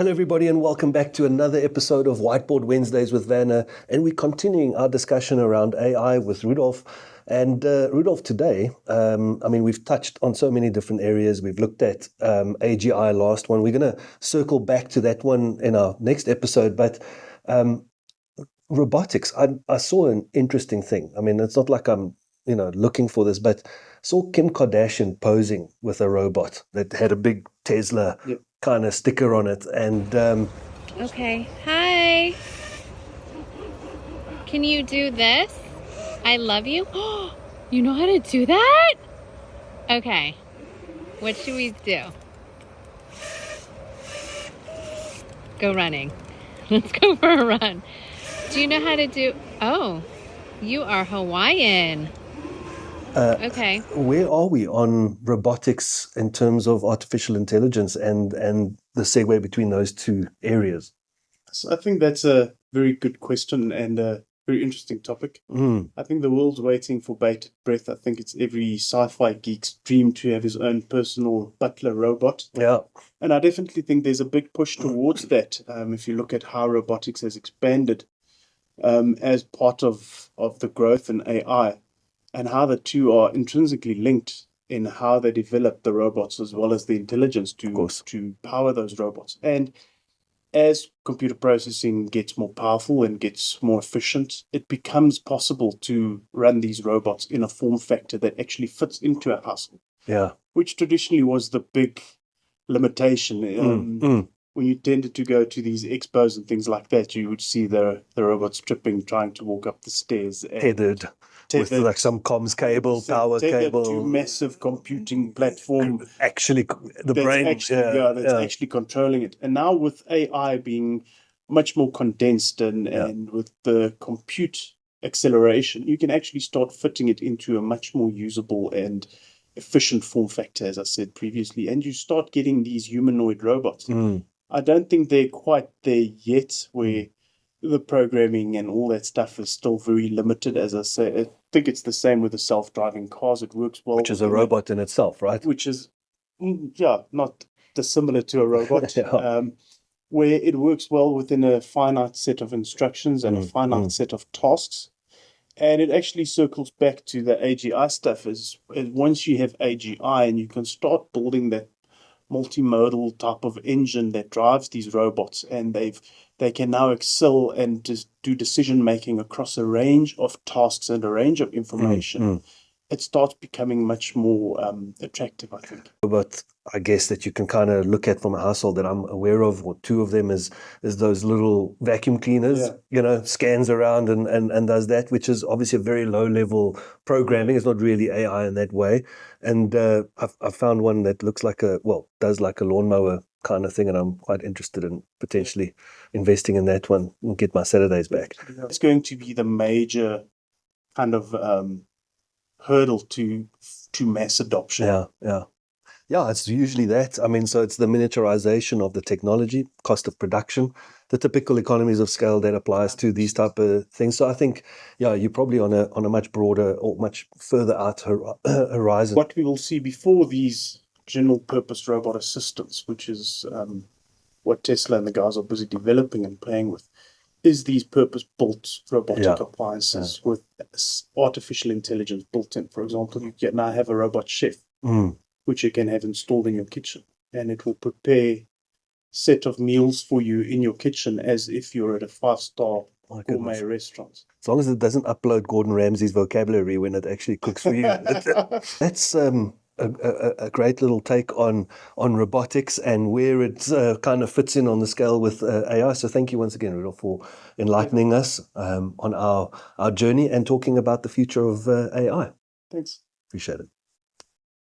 Hello, everybody, and welcome back to another episode of Whiteboard Wednesdays with Werner. And we're continuing our discussion around AI with Rudolf. And Rudolf, today, we've touched on so many different areas. We've looked at AGI last one. We're going to circle back to that one in our next episode. But robotics, I saw an interesting thing. I mean, it's not like I'm looking for this, but saw Kim Kardashian posing with a robot that had a big Tesla kind of sticker on it. And Okay, hi. Can you do this? I love you. You know how to do that? Okay, what should we do? Go running. Let's go for a run. Do you know how to do? Oh, you are Hawaiian. Okay. Where are we on robotics in terms of artificial intelligence and the segue between those two areas? So I think that's a very good question and a very interesting topic. I think the world's waiting for bated breath. I think it's every sci-fi geek's dream to have his own personal butler robot. Yeah. And I definitely think there's a big push towards that. If you look at how robotics has expanded as part of the growth in AI, and how the two are intrinsically linked in how they develop the robots as well as the intelligence to power those robots. And as computer processing gets more powerful and gets more efficient, it becomes possible to run these robots in a form factor that actually fits into a household. Yeah. Which traditionally was the big limitation. When you tended to go to these expos and things like that, you would see the robots tripping, trying to walk up the stairs. Tethered with like some comms cable, power cable. To massive computing platform. Actually, the brain. Actually controlling it. And now with AI being much more condensed and with the compute acceleration, you can actually start fitting it into a much more usable and efficient form factor, as I said previously. And you start getting these humanoid robots. I don't think they're quite there yet, where the programming and all that stuff is still very limited. As I say, I think it's the same with the self-driving cars. It works well. Which is a robot in itself, right? Which is, not dissimilar to a robot. Where it works well within a finite set of instructions and a finite set of tasks. And it actually circles back to the AGI stuff. Is once you have AGI and you can start building that multimodal type of engine that drives these robots, and they can now excel and just do decision making across a range of tasks and a range of information. It starts becoming much more attractive, I think. But I guess that you can kind of look at from a household that I'm aware of, or two of them is those little vacuum cleaners, scans around and does that, which is obviously a very low level programming. It's not really AI in that way. And I found one that looks like does like a lawnmower kind of thing, and I'm quite interested in potentially investing in that one and get my Saturdays back. It's going to be the major kind of hurdle to mass adoption. Yeah, it's usually that. I mean, so it's the miniaturization of the technology, cost of production, the typical economies of scale that applies to these type of things. So I think, you're probably on a much broader or much further out horizon. What we will see before these general purpose robot assistants, which is what Tesla and the guys are busy developing and playing with, is these purpose-built robotic appliances with artificial intelligence built in. For example, you can now have a robot chef, which you can have installed in your kitchen, and it will prepare set of meals for you in your kitchen as if you're at a 5-star gourmet restaurant. As long as it doesn't upload Gordon Ramsay's vocabulary when it actually cooks for you. That's a great little take on robotics and where it kind of fits in on the scale with AI. So thank you once again, Rudolf, for enlightening us on our journey and talking about the future of AI. Thanks. Appreciate it.